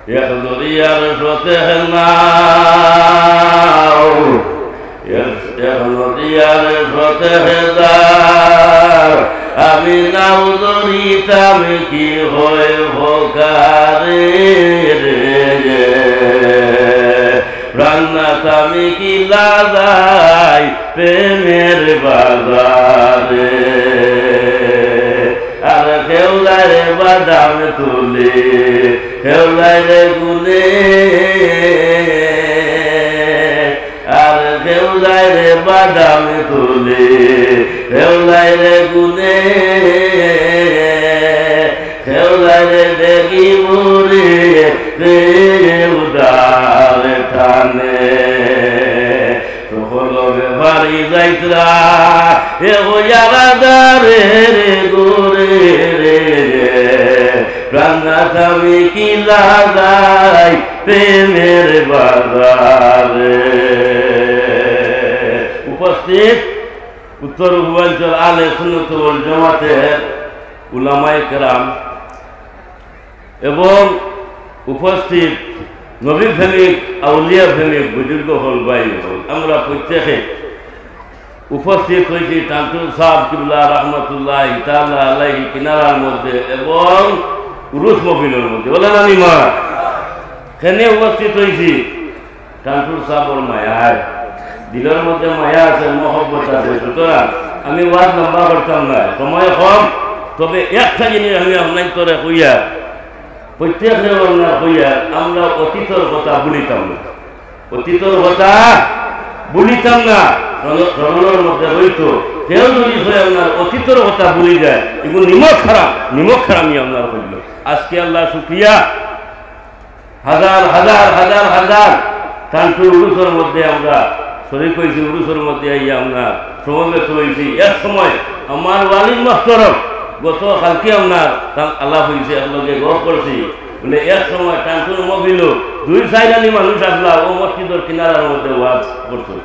يحضر يرشته النار يحضر يرشته الدار আমি নাও ধরিতাম কি হয়ে ভোকারে প্রাণনাথ আমি কি লাগাই প্রেমের বাজারে আর খেউলাই রে বাদাম তুলে খেউলাই রে গুনে আর খেউলাই রে বাদাম তুলে খেউলাই রে গুনে খেউলাই রে দেখি মুড়ে রে উদার টানে তখন ভারি যাইতরা এ হইয়ারে রে গোরে রে প্রাণনাথ আমি কি লাগাই প্রেমের বাজারে। উপস্থিত উত্তর পূর্বাঞ্চল আলে সুন্নাত ওয়াল জামাতের উলামায়ে কেরাম এবং উপস্থিত নবী প্রেমিক আউলিয়া প্রেমিক বুজুর্গ হল ভাই হল, আমরা প্রত্যেকে উপস্থিত হয়েছি তান্তুল সাহেব কিবলা রহমতুল্লাহ তাআলা আলাইহি কিনারার মধ্যে এবং উরুস মহফিলের মধ্যে বলেন আমি মা কেন উপস্থিত হয়েছি তান্তুল সাহেবের মায়ায় দিলের মধ্যে মায়া আছে মহব্বত আছে। সুতরাং আমি ওয়াজ লম্বা করতাম না, সময় কম, তবে একটা জিনিস আমি আপনার তোরে হইয়া প্রত্যেকের হইয়া আমরা অতীতর কথা ভুলিতাম না, অতীতর কথা ভুলিতাম না। স্মরণের মধ্যে হইতো কেউ যদি আপনার অতীতর কথা ভুলি যায় এগুলো নিমক খারামি আপনার হইল। আজকে আল্লাহ শুকরিয়া, হাজার হাজার হাজার হাজার কান্টুর উরুসের মধ্যে আমরা শরীর হয়েছি, উরুসের মধ্যে আইয়া আমরা সমবেত হয়েছি। এক সময় আমার ওয়ালিদ মাস্তরম গত কালকে আপনার আল্লাহ হয়েছে আপনাকে গড় করছি বলে এক সময় টানটুর মহিল 2-4 আলি মানুষ আসলা ও মসজিদের কিনারার মধ্যে ওয়াজ করছো,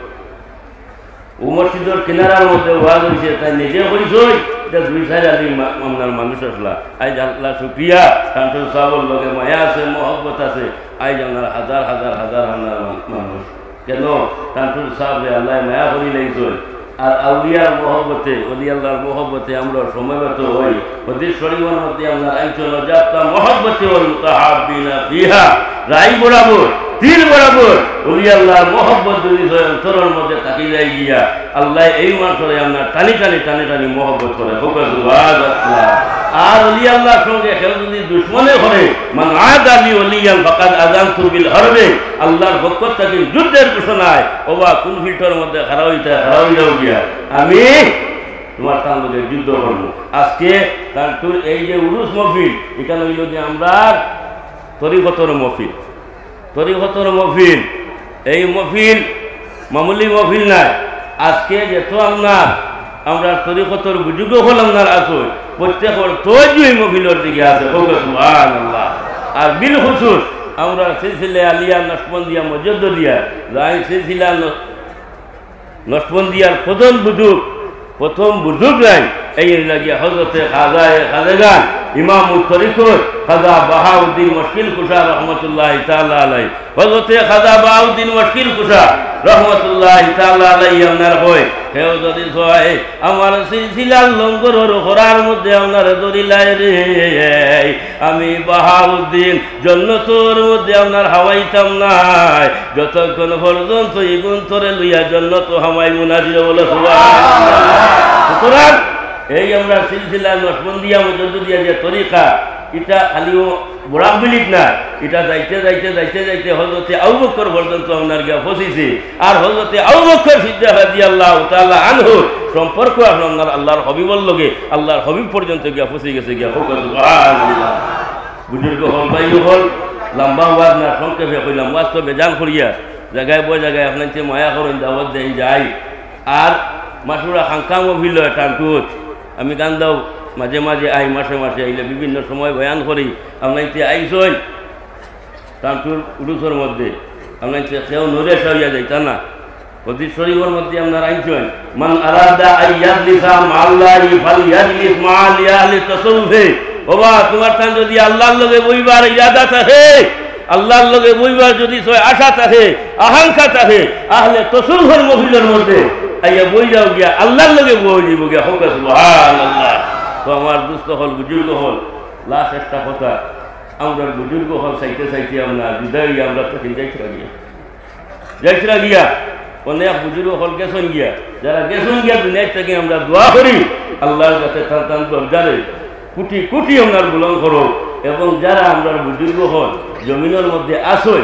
ও মসজিদের কিনারার মধ্যে ওয়াজ হয়েছে তাই নিজে করিছই যে 2-4 আলি আপনার মানুষ আসলা। আজ আল্লাহ শুকরিয়া টানটুর সাহেবের লগে মায়া আছে মহব্বত আছে, আজ আপনার হাজার হাজার হাজার হাজার মানুষ কেন টানটুর সাহেব আল্লাহ মায়া করি লাগছে। আর আউলিয়ার মহব্বতে অলি আল্লাহর মহব্বতে আমরা সময়গত হই। হাদিস শরীফের মধ্যে আমরা আইচল যাত্রা মহব্বতে ওয়াল মুতাহাব্বিনা ফিহা রাই বরাবর তীর বরাবর অলি আল্লাহর মহব্বত যদি অন্তরের মধ্যে তাকি যাই গিয়া আল্লাহ এই মানুষরে আমরা টানি টানি টানি টানি মহব্বত করে সুবহানাল্লাহ। আর অলি আল্লাহর সঙ্গে কেউ যদি দুশ্মনে করে মান আদালি ওলিয়ান ফাকাদ আযানতু বিল হারবে আল্লাহর পক্ষ থেকে যুদ্ধের ঘোষণায় ওবা কোন ফিল্টার মধ্যে খারাপ হইলেও গিয়া আমি তোমার তার মধ্যে যুদ্ধ করবো। আজকে তার তোর এই যে উরুস মহফিল এখানে হইল যে আমরা তরিকতর মহফিল, তরিকতর মহফিল, এই মহফিল মামুলি মহফিল নাই। আজকে যেত আমরা তরিকতর বুজুর্গ হল আপনার আসুন প্রত্যেকের তৈরি মহফিলের দিকে আছে সুবহানাল্লাহ। আর বিল খুসুস আমরা সিলসিলা আলিয়া নকশবন্দিয়া মজদ্দদিয়া যাই সিলসিলা নকশবন্দিয়ার প্রথম বুজুর্গ নাই এই লাগিয়া হযরতে খাজাগান ইমামুত তরিকত খাজা বাহাউদ্দিন মুশকিল কুশা রহমতুল্লাহ তাআলা আলাইহি, হযরতে খাজা বাহাউদ্দিন মুশকিল কুশা রহমতুল্লাহ তাআলা আলাইহি আপনার হয় হেও যদি হয় আমার সিলসিলার লঙ্গরের ঘোড়ার মধ্যে আপনার দরিলাই রে আমি বাহাউদ্দিন জন্নতর মধ্যে আপনার হাওয়াইতাম নাই যতক্ষণ পর্যন্ত ইগুন তোরে লইয়া জন্নত হাওয়াই মুনাজির বলে সুবহানাল্লাহ। সুতরাং এই আমরা সিলসিলা নকশবন্দিয়া মজদ্দদিয়া যে তরিকা এটা খালিও বরাক বিলিক না, এটা যাইতে যাইতে যাইতে যাইতে হযরতে আবু বকর পর্যন্ত আপনার গিয়া পৌঁছেছে। আর হযরতে আবু বকর সিদ্দিক রাদিয়াল্লাহু তাআলা আনহু সম্পর্ক আপনার আল্লাহর হাবিবর লগে আল্লাহর হাবিব পর্যন্ত গিয়া পৌঁছে গেছে গিয়া সুবহানাল্লাহ। বুজুর্গ হল ভাই হল লম্বা ওয়াজ না সংক্ষেপে কইলাম ওয়াজ তো বেজান করিয়া জায়গায় বই জায়গায় আপনার মায়া করেন দাওয়াত দেন যাই। আর মাসুরা খাঙ্কাম ভিল টানটুত আমি গান দাও মাঝে মাঝে আই মাসে মাসে আইলে বিভিন্ন সময় বয়ান করি আপনার আইসই টানটুর উরুসের মধ্যে আপনার কেউ নরে সরিয়া যাইতা না হাদিস শরীফের মধ্যে আপনার আইসই মান আরাদা আইয়াজলিসা মাআল্লাহি ফালইয়াজলিস মাআল আহলি তাসাউফে। বাবা তোমার টান যদি আল্লাহর লগে বইবার ইরাদা থাকে আল্লাহর লগে বইবার যদি আশা থাকে আকাঙ্ক্ষা থাকে আহলে তসুলহর মহিলার মধ্যে আইয়া বই যাও গিয়া আল্লাহর লগে বই দিব গিয়া হোক সুবহানাল্লাহ। তো আমার দুস্থ হল বুজুর্গ হল লাস্ট একটা কথা, আমরা বুজুর্গ হল চাইতে চাইতে আমরা বিদায় আমরা তো যাইছিলা গিয়া অনেক বুজুর্গ হল গেছেন গিয়া, যারা গেছেন গিয়া দুনিয়ার থেকে আমরা দোয়া করি আল্লাহর কাছে তার দরজারে কোটি কোটি আমরা গুলন করো, এবং যারা আমরা বুজুর্গ হল জমিনের মধ্যে আসই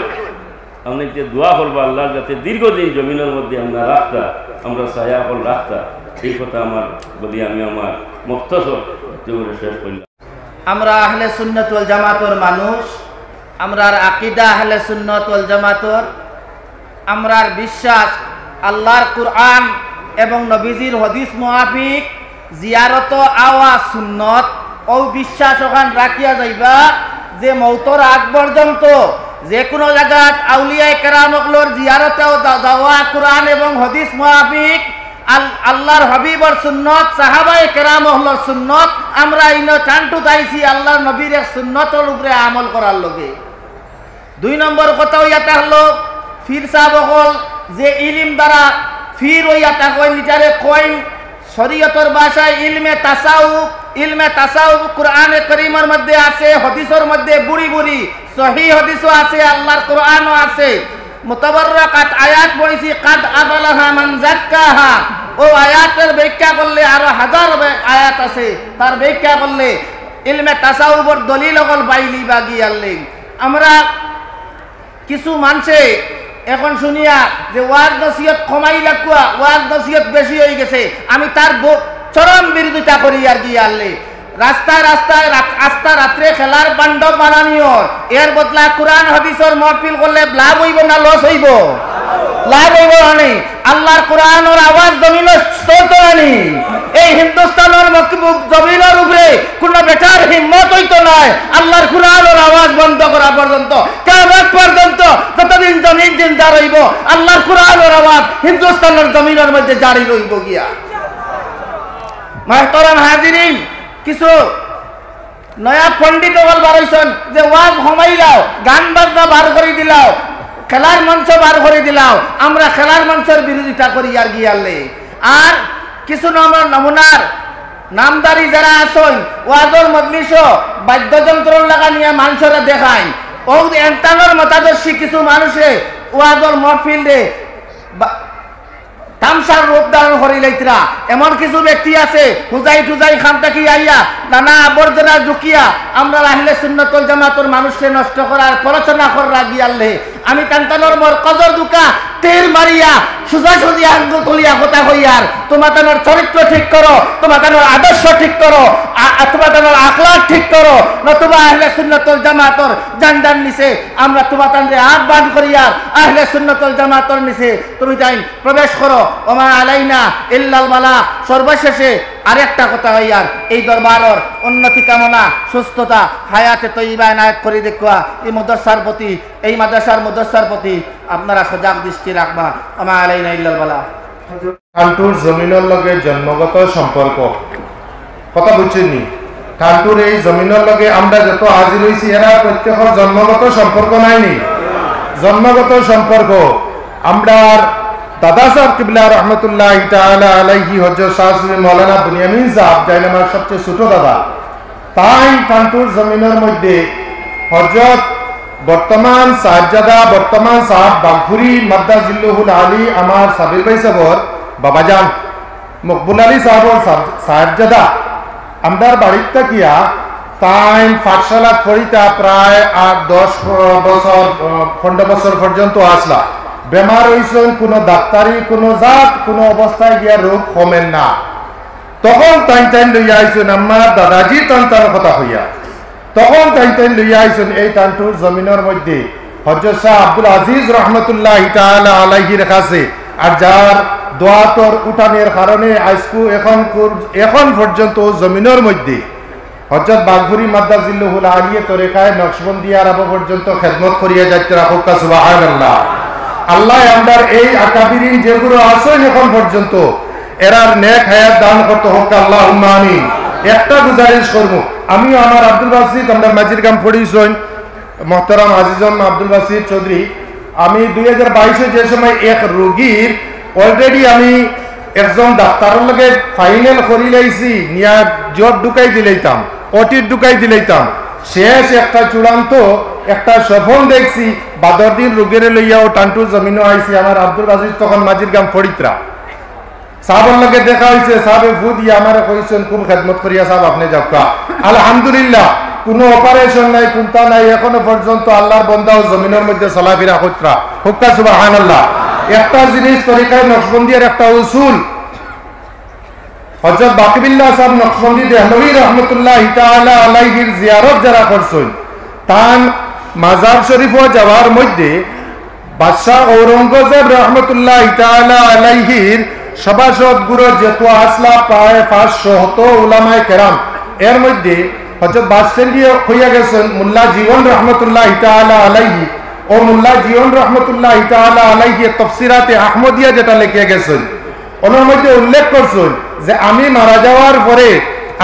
অনেকে দোয়া করবো আল্লাহর কাছে দীর্ঘদিন জমিনের মধ্যে আমরা রাখতা, আমরা ছায়া হল রাখতা। এই কথা আমার বলি আমি আমার মুক্তসর শেষ করলাম। আমরা আহলে সুন্নাত ওয়াল জামাতের মানুষ, আমরার আকীদা আহলে সুন্নাত ওয়াল জামাতের, আমরার বিশ্বাস আল্লাহর কুরআন এবং নবীজির হাদিস মুআফিক জিয়ারত আওয়া সুন্নত ও বিশ্বাস ওখান রাখিয়া যাইবা যে মৌতর আগ পর্যন্ত যে কোনো জায়গাত আউলিয়ায়ে কেরামকলর জিয়ারতেও যাওয়া কুরআন এবং হাদিস মুআফিক আল্লাহর হাবিবর সুন্নত সাহাবায়ে কেরামহলর সুন্নত আমরা ইনো টানটু তাইছি আল্লাহর নবীর সুন্নতর উপরে আমল করার লগে। 2 নম্বর কথা হইয়াতে হলো ফির সাহেব হল যে ইলম দ্বারা ফির হইয়াতে কই নিটারে কই শরীয়তের ভাষায় ইলমে তাসাউফ কুরআনে কারীমের মধ্যে আছে, হাদিসের মধ্যে বুড়ি বুড়ি সহিহ হাদিসও আছে, আল্লাহর কুরআনও আছে। মুতাবাররাকাত আয়াত পড়েছি কাদ আবালাহা মান যাক্কাহা, ও আয়াতের ব্যাখ্যা করলে আরো হাজার আয়াত আছে, তার ব্যাখ্যা করলে ইলমে তাসাউফের দলিল হল বাইলি বাগি আল্লে। আমরা কিছু মানুষে এখন শুনিয়া যে ওয়াজ নসিহত কমাই লাগুয়া, ওয়াজ নসিহত বেশি হয়ে গেছে, আমি তার চরম বিরোধিতা করি আর কি আল্লে। রাস্তায় রাস্তায় আস্তা রাত্রে খেলার বান্ডব বানানিও, এর বদলা কুরআন হাদিসের মাহফিল করলে লাভ হইব না লস হইব? লাভ হইব আনি। আল্লাহর কুরআনের আওয়াজ জমিনের স্তোত্র আনি। এই হিন্দুস্তানের জমিনের উপরে কোন বেটার হিম্মত হইতো নয় আল্লাহর কুরআনের আওয়াজ বন্ধ করা পর্যন্ত, কিয়ামত পর্যন্ত যতদিন জমিন জিন্দা রইব আল্লাহর কুরআনের আওয়াজ হিন্দুস্তানের জমিনের মধ্যে জারি রইব গিয়া। মুহতারাম হাজিরিন, কিছু নয়া পণ্ডিত বল বাড়াইছেন যে ওয়াজ কমাইলাও, গান বাজনা বার করে দিলাও, খেলার মঞ্চ বার করে দিলাও, আমরা খেলার মঞ্চের বিরোধিতা করি আর গিয়ালে। আর কিছু নমুনার নামদারি যারা আসেন ওয়াজর মজলিস বাদ্যযন্ত্র লাগা নিয়ে মানুষরা দেখায়, ও এন্টানোর মতাদর্শী কিছু মানুষে ওয়াজর মহফিলে তামসার রূপ ধারণ করে লাইতরা। এমন কিছু ব্যক্তি আছে হুজাই টুজাই খান থাকি আইয়া নানা আবর্জনা ঢুকিয়া আমরা আহলে সুন্নাত ওয়াল জামাতের মানুষকে নষ্ট করার পড়াশোনা করা গিয়ালে। আমি কান্তানোর মোর কজর দুকা তেল মারিয়া সুজা সুজিয়া আঙ্গুল তুলিয়া কথা কইয়ার তোমাদের চরিত্র ঠিক করো, তোমাদের আদর্শ ঠিক করো, তোমাদের আখলাক ঠিক করো, নতুবা আহলে সুন্নাত ওয়াল জামাতের জানদার নিচে আমরা তোমাদের আহ্বান করিয়ার আহলে সুন্নাত ওয়াল জামাতের নিচে তুমি যাই প্রবেশ করো। ওমা আলাইনা ইল্লাল বালাগ। সর্বশেষে আরেকটা কথা হইয়ার এই দরবারের উন্নতি কামনা, সুস্থতা, হায়াতে তৈবা এনায়েত করে দেখুয়া এই মাদ্রাসার প্রতি, এই মাদ্রাসার প্রতি আপনারা সজাগ দৃষ্টি রাখবা। ওমা আলাইনা ইল্লাল বালাগ। কান্টুর জমিনের লগে জন্মগত সম্পর্ক কথা বুঝছেননি? কান্টুর এই জমিনের লগে আমরা যত হাজির হয়েছি এরা প্রত্যেকের জন্মগত সম্পর্ক নাইনি। জন্মগত সম্পর্ক আমরা দাদা সাহেব কিবলা রহমতুল্লাহ তাআলা আলাইহি হযরত শাহ মাওলানা বুনিয়ামিন সাহেব যাইন আমার সবচেয়ে ছোট দাদা, তাই কান্টুর জমিনের মধ্যে হযরত বর্তমান সাহেবজাদা বর্তমান সাহেব বাঘুরি মাদ্দাজিল্লুহুল আলী আমার সাবির ভাই সাহেবর বাবাজান মকবুল আলী সাহেবর সাহেবজাদা আমরার বাড়ির থাকিয়া তাই পাঠশালা পড়িতা প্রায় 8-10 বছর 15 বছর পর্যন্ত আসলা। বেমার হয়েছেন কোনো ডাক্তারি কোনো জাত কোনো অবস্থায় গিয়া রোগ কমেন না, তখন টাইন লইয়া আইসেন আমার দাদাজি টান কথা হইয়া, তখন টাইন লইয়া আইসেন এই টানটুর জমিনের মধ্যে হযরত শাহ আব্দুল আজিজ রহমতুল্লাহ তাআলা আলাইহির কাছে, আর যার দোয়াতর উঠানের কারণে আজকু এখন পর্যন্ত জমিনের মধ্যে হযরত বাঘুরি মাদ্দাজিল্লুহুল আলিয়ে তরিকায় নকশবন্দি আরব পর্যন্ত খেদমত করিয়া যাইতে রাখুক সুবহানাল্লাহ। আল্লাহ আমরার এই আকাবিরিন যেগুলো আছেন এখন পর্যন্ত এরার নেক হায়াত দান করতে হোক আল্লাহুম্মা আমিন। একটা গুজারিশ করব, আমি আমার আব্দুল বাসিত আমরা মাজির গাম পড়িছন মোহতারাম আজিজুল আব্দুল বাসির চৌধুরী, আমি 2022 যে সময় এক রোগীর অলরেডি আমি একজন ডাক্তারের লগে ফাইনাল করি লাইছি, নিয়া জব ঢুকাই দিলাইতাম, অটির ঢুকাই দিলাইতাম, শেষ একটা চূড়ান্ত একটা সফল দেখছি বাদর দিন রোগের লইয়াও টান্টু জমিনও আইছি। আমার আব্দুল আজিজ তখন মাঝির গাম ফরিত্রা সাহাবের লগে দেখা হয়েছে, সাহাবে ভূ দিয়ে আমার কইছেন খুব খেদমত করিয়া সাহেব আপনি যাওকা। আলহামদুলিল্লাহ কোনো অপারেশন নাই, কোনটা নাই, এখনো পর্যন্ত আল্লাহর বন্দাও জমিনের মধ্যে চলাফেরা করতরা। হুক্কা সুবহানাল্লাহ। একটা জিনিস তরিকায় নকশবন্দির একটা উসুল, হযরত বাকিবিল্লাহ সাহেব নকশবন্দি দেহলভী রহমতুল্লাহ তাআলা আলাইহির জিয়ারত যারা করছেন, তান মাজার শরীফও যাওয়ার মধ্যে বাদশাহ ঔরঙ্গজেব রহমতুল্লাহ তাআলা আলাইহির সভাসদ গুরু যত আসলা প্রায় 500 উলামায়ে কেরাম, এর মধ্যে হযরত বাসস্ট্যান্ডে হইয়া গেছেন মোল্লা জীবন রহমতুল্লাহ তাআলা আলাইহি। ও মোল্লা জীবন রহমতুল্লাহ তাআলা আলাইহি তাফসিরাতে আহমদিয়া যেটা লিখে গেছেন, ওনার মধ্যে উল্লেখ করছেন যে আমি মারা যাওয়ার পরে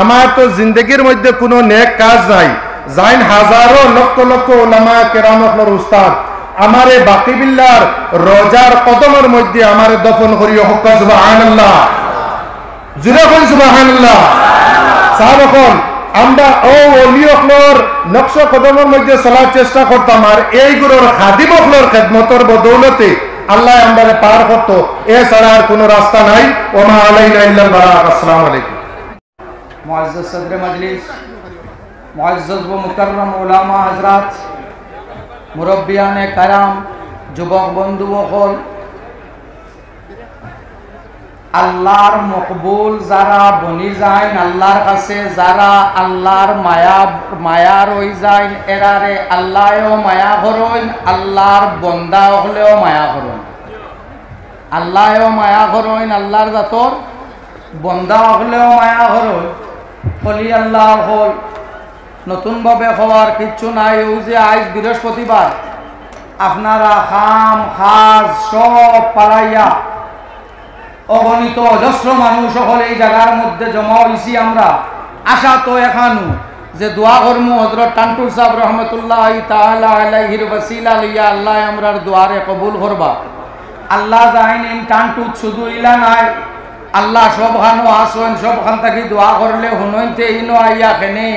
আমার তো জিন্দগির মধ্যে কোনো নেক কাজ নাই, যাইন হাজারো লক্ষ লক্ষ উলামা কেরামর উস্তাদ আমারে বাকিবিল্লাহর রোজার কদমের মধ্যে আমারে দফন করিও। হুক্কা সুবহানাল্লাহ, জুরে কই সুবহানাল্লাহ। সাহাবাগণ আমরা ও ওলিয়কলর নকশ কদমের মধ্যে চলার চেষ্টা করতাম, আর এই গুরুর খাদিমকলর খেদমতের বদৌলতে আল্লাহ আমাদের পার করতো, এছাড়া আর কোনো রাস্তা নাই। ওমা আলাইনা ইল্লাল বালাগ। আসসালামু আলাইকুম। মুআজ্জাজ সদরে মজলিস, মুআজ্জাজ ও মুকাররম উলামা হযরত, মুরব্বিয়ানে কারাম, যুবক বন্ধু সকল, আল্লাহর মকবুল যারা বনি যায় আল্লাহর কাছে, যারা আল্লাহর মায়া রই যায়, এরারে আল্লাহও মায়া করইন, আল্লাহর বন্দা হলেও মায়া করইন, আল্লাহও মায়া করইন, আল্লাহর জাতর বন্দা হলেও মায়া করইন। বলি আল্লাহ হল নতুনভাবে হওয়ার কিচ্ছু নাই। ও যে আজ বৃহস্পতিবার আপনারা খাম খাজ সব পালাইয়া অগণিত অজস্র মানুষ সকল এই জায়গার মধ্যে জমা হয়েছি। আমরা আশা তো এখানো যে দোয়া করমু হযরত টান্টুর সাহেব রহমতুল্লাহ তাআলা আলাইহির ওসিলা লইয়া আল্লাহ আমরার দোয়ারে কবুল করবা। আল্লাহ জানেন টান্টুত শুধু ইলা নাই, আল্লাহ সবখানো আসেন, সবখান থেকে দোয়া করলে হুনইতে ইনো আইয়া খেনে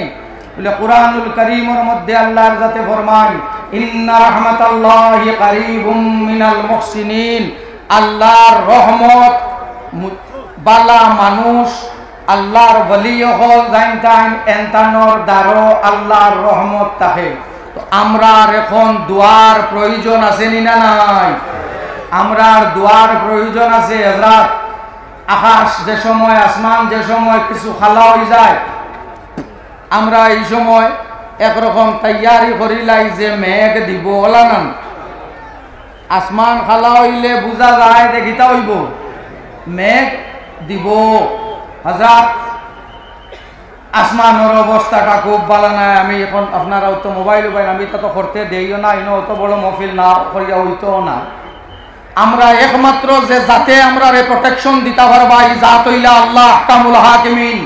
বলে কুরআনুল কারীমের মধ্যে আল্লাহর যাতে ফরমান ইন্না রাহমাতাল্লাহি কারীবুম মিনাল মুহসিনিন। আল্লাহর রহমত বালা মানুষ আল্লাহর ওলি হল জানতান এন্তানোর দ্বারো আল্লাহর রহমত থাকে। তো আমরা এখন দোয়ার প্রয়োজন আছে না নাই? আমরা দোয়ার প্রয়োজন আছে হযরত। আকাশ যে সময় আসমান যে সময় কিছু খালা হয়ে যায়, আমরা এই সময় একরকম তৈয়ারি করিলাই যে মেঘ দিব ওলা না। আসমান খালা হইলে বুঝা যায় দেখিতা হইব মেঘ দিব। হযরত আসমানের অবস্থাটা খুব ভালো নাই। আমি এখন আপনারাও তো মোবাইল আমি তো করতে দেইও না, ইনো অত বড় মহফিল না করিয়া হইতো না। আমরা একমাত্র যে জাতে আমরা প্রোটেকশন দিতে পারবা এই জাত হইলা আল্লাহ আহকামুল হাকিমিন।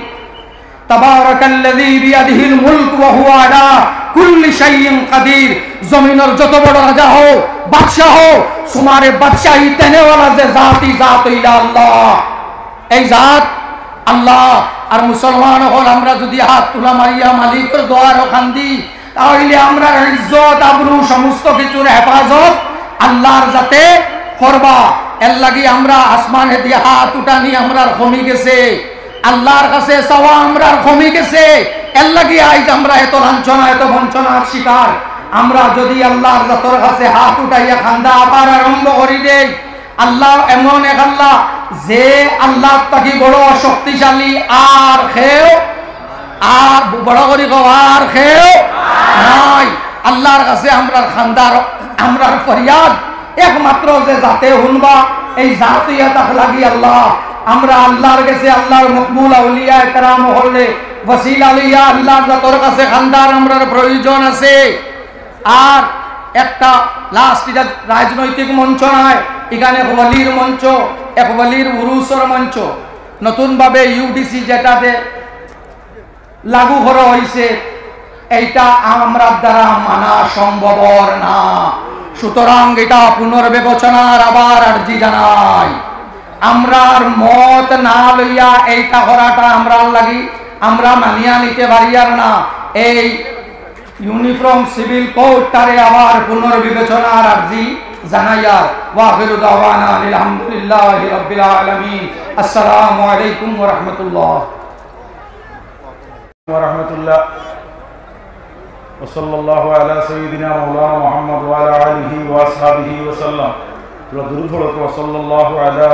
তাবারাকাল্লাযী বিয়াদিহিল মুলক ওয়া হুয়া আলা কুল্লি শাইইন কাদির। জমিনের যত বড় রাজা হও বাদশা হও, তোমারে বাদশাহী দেনেওয়ালা যে জাতি জাত হইলা আল্লাহ। এই জাত আল্লাহ। আর মুসলমান হল আমরা যদি হাত তুলা মারিয়া মালিকের দোয়ার ওখান দিই, তাহলে আমরা ইজ্জত আবরু সমস্ত কিছুর হেফাজত আল্লাহর যাতে করবা। এর লাগি আমরা আসমানে দিয়ে হাত উঠানি আমরার কমে গেছে, আল্লাহর কাছে চাওয়া আমরার কমে গেছে। এর লাগি আজ আমরা এত লাঞ্ছনা এত বঞ্চনার শিকার। আমরা যদি আল্লাহর জাতর কাছে হাত উঠাইয়া খান্দা আবার আরম্ভ করি দেই, আল্লাহ এমন এক আল্লাহ যে আল্লাহ তাকে বড় শক্তিশালী আর খেও আর বড় করি আর খেও নাই। আল্লাহর কাছে আমরার খান্দার আমরার ফরিয়াদ একমাত্র যে জাতে হুনবা এই জাতীয় তাক লাগি আল্লাহ। আমরা আল্লাহর কাছে আল্লাহর মকবুল আউলিয়া کرام হলে ওসিলা লইয়া আল্লাহর জাতর কাছে খান্দার আমরার প্রয়োজন আছে। আর একটা লাস্ট এটা রাজনৈতিক মঞ্চ নয়, এখানে এক ওয়ালির মঞ্চ, এক ওয়ালির উরুসের মঞ্চ। নতুনভাবে ইউডিসি যেটাতে লাগু করা হয়েছে, এইটা আমরা দ্বারা মানা সম্ভব না। সুতরাং এটা পুনর্বিবেচনার আবার আর্জি জানাই। আমরার মত না লইয়া এইটা করাটা আমরা লাগি আমরা মানিয়া নিতে পারি আর না। এই ইউনিফর্ম সিভিল কোডটারে আবার পুনর্বিবেচনার আর্জি জানাইয়ার ওয়াখিরু দাওয়ানা আলহামদুলিল্লাহি রাব্বিল আলামিন। আসসালামু আলাইকুম ওয়া রাহমাতুল্লাহ ওয়া রাহমাতুল্লাহ ওয়া সাল্লাল্লাহু আলা সাইয়্যিদিনা মাওলানা মুহাম্মদ ওয়া আলা আলিহি ওয়া আসহাবিহি ওয়া সাল্লাম। দুরূদ পড়ো ওয়া সাল্লাল্লাহু আলা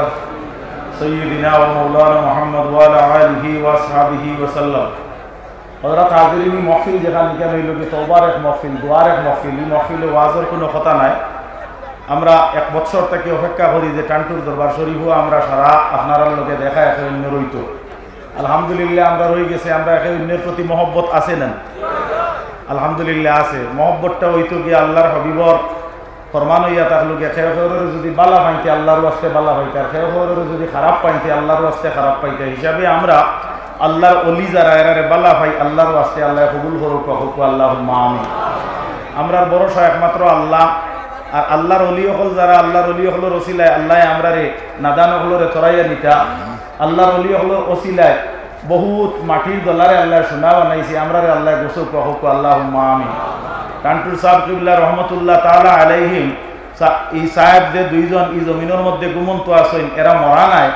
সাইয়্যিদিনা ওয়া মাওলানা মুহাম্মদ ওয়া আলা আলিহি ওয়া আসহাবিহি ওয়া সাল্লাম। হযরত হাজিরিন মাহফিল যেখানে কেন হইল কি তওবার এক মাহফিল, দোয়ার এক মাহফিল, এই মাহফিলে ওয়াজের কোনো কথা নাই। আমরা এক বছর থেকে অপেক্ষা করি যে টান্টুর দরবার শরীফও আমরা সারা আপনার লোকে দেখা একে অন্য রইত। আলহামদুলিল্লাহ আমরা রয়ে গেছে, আমরা একে অন্যের প্রতি মহব্বত আছে না? আলহামদুলিল্লাহ আছে। মহব্বতটা হইতো গিয়ে আল্লাহর হবিবর ফরমান হইয়া থাকলুকে খেয়ে খেয়ে যদি বালা পাইতে আল্লাহর ওয়াস্তে বালা পাইতে, আর খেয়ে খেয়ে যদি খারাপ পাইতে আল্লাহর ওয়াস্তে খারাপ পাইতে, হিসাবে আমরা আল্লাহর অলি যারা এরারে বালা পাই আল্লাহর ওয়াস্তে আল্লাহ কবুল করুক হুকু আল্লাহুম্মা আমিন। আমরা ভরসা একমাত্র আল্লাহ। আর আল্লাহর অলি হল যারা আল্লাহর অলি হল ওসিলায় আল্লাহ আমরা রে নাদান হলরে তরাইয়া নিতা। আল্লাহর অলি হল ওসিলায় বহুত মাটির দলারে আল্লাহ সোনা বানাইছে, আমরা রে আল্লাহ গোসল হুক আল্লাহুম্মা আমিন। টান্টুর সাহেব কিবলা রহমতুল্লাহ তাআলা আলাইহিম এই সাহেব যে দুইজন এই জমিনের মধ্যে ঘুমন্ত আছেন, এরা মরা নাই।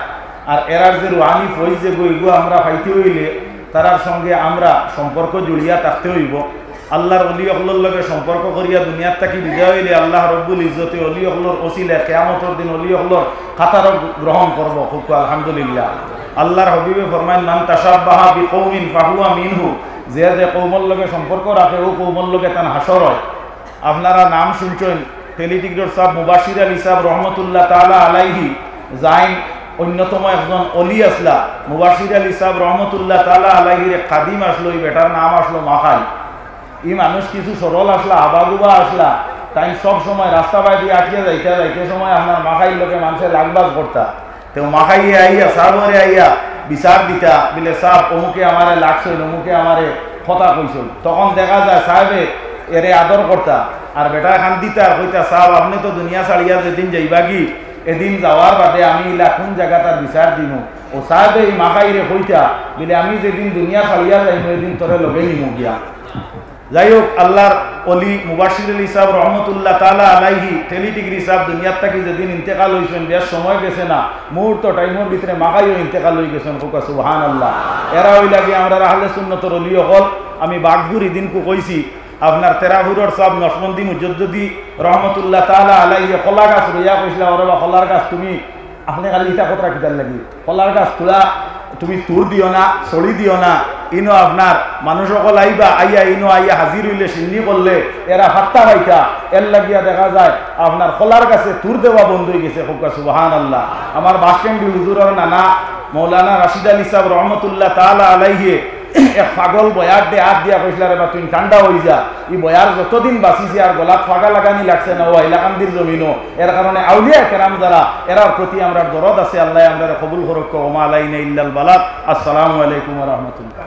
আর এরার যে রুহানি ফইজ যে গইগু আমরা পাইতে হইলে তারার সঙ্গে আমরা সম্পর্ক জড়িয়া থাকতে হইব। আল্লাহর অলি অকলর লগে সম্পর্ক করিয়া দুনিয়ার থাকি বিদায় হইলে আল্লাহ রব্বুল ইজ্জতে অলি অকলর ওসিলা কিয়ামতের দিন অলি অকলর খাতার গ্রহণ করব হুক আলহামদুলিল্লাহ। আল্লাহর হবিবে ফরমায় মান তাশাব্বাহা বিকৌমিন ফাহুয়া মিনহু। যে যে কৌমর লগে সম্পর্ক রাখে ও কৌমর লগে তার হাসর হয়। আপনারা নাম শুনছেন টেলিটিকটর সাহেব মুবাশির আলী সাহেব রহমতুল্লাহ তাআলা আলাইহি জাইন অন্যতম একজন অলি আসলা। মুবাশির আলী সাহেব রহমতুল্লাহ তাআলা আলাইহির খাদিম আসলো, এই বেটার নাম আসলো মাখাই। এই মানুষ কিছু সরল আসলা আবাগুবা আসলা, তাই সব সময় রাস্তা বাই দিয়ে আটকে যাইতে সময় আপনার মাখাইর লোকে মানুষের লাগবাজ করতা। তো মাখাইয়ে আইয়া সাহরে আইয়া বিচার দিতা বলে সাহেব অমুকে আমারে লাগছিল, অমুকে আমারে কথা কইছিল। তখন দেখা যায় সাহেবে এরে আদর করতা আর বেটা খান দিতা আর কইতা সাহেব আপনি তো দুনিয়া ছাড়িয়া যেদিন যাইবা কি এদিন যাওয়ার বাদে আমি ইলা কোন জায়গা তার বিচার দিন। ও সাহেবে এই মাখাইরে কইতা বলে আমি যেদিন দুনিয়া ছাড়িয়া যাইব এদিন তোরে লগে নিমু গিয়া। যাই হোক আল্লাহর অলি মুবাশির আলী সাহেব রহমতুল্লাহ তাআলা আলাইহি টেলিটিগ্রি সাহেব দুনিয়ার থাকি যেদিন ইন্তেকাল হয়েছেন, বেশ সময় গেছে না, মুহূর্ত টাইমের ভিতরে মাখাইও ইন্তেকাল হয়ে গেছেন হুকা সুবহানাল্লাহ। এরা ওই লাগে আমরা আহলে সুন্নতের অলি হল। আমি বাঘপুর এদিনকে কইছি আপনার তেরাহুরর সাহেব নশবন্দি মুজদ্দিদি রহমতুল্লাহ তাআলা আলাইহি কলা গাছ রইয়া কইছিল ওরা কলার গাছ তুমি আপনি খালি ইটা কথা কিতার লাগি কলার গাছ তোলা তুমি তুর দিও না ছড়ি দিও না। ইনো আপনার মানুষ সকল আইবা আইয়া ইনো আইয়া হাজির হইলে সিন্নি করলে এরা হাত্তা পাইতা, এর লাগিয়া দেখা যায় আপনার কলার কাছে তুর দেওয়া বন্ধ হয়ে গেছে হুকা সুবহানাল্লাহ। আমার বাস স্ট্যান্ড হুজুরের নানা মৌলানা রাশিদ আলী সাহেব রহমতুল্লাহ তাআলা আলাইহি এক পাগল বয়ার দে হাত দিয়া কইছিল রে বা তুই ঠান্ডা হয়ে যা। এই বয়ার যতদিন বাঁচিছে আর গলাত ফাগা লাগানি লাগছে না ও এলাকান্দির জমিনও। এর কারণে আউলিয়া কেরাম যারা এরার প্রতি আমরা দরদ আছে, আল্লাহ আমরা কবুল করুক। ওমা আলাইনা ইল্লাল বালাগ। আসসালামু আলাইকুম ওয়া রাহমাতুল্লাহ।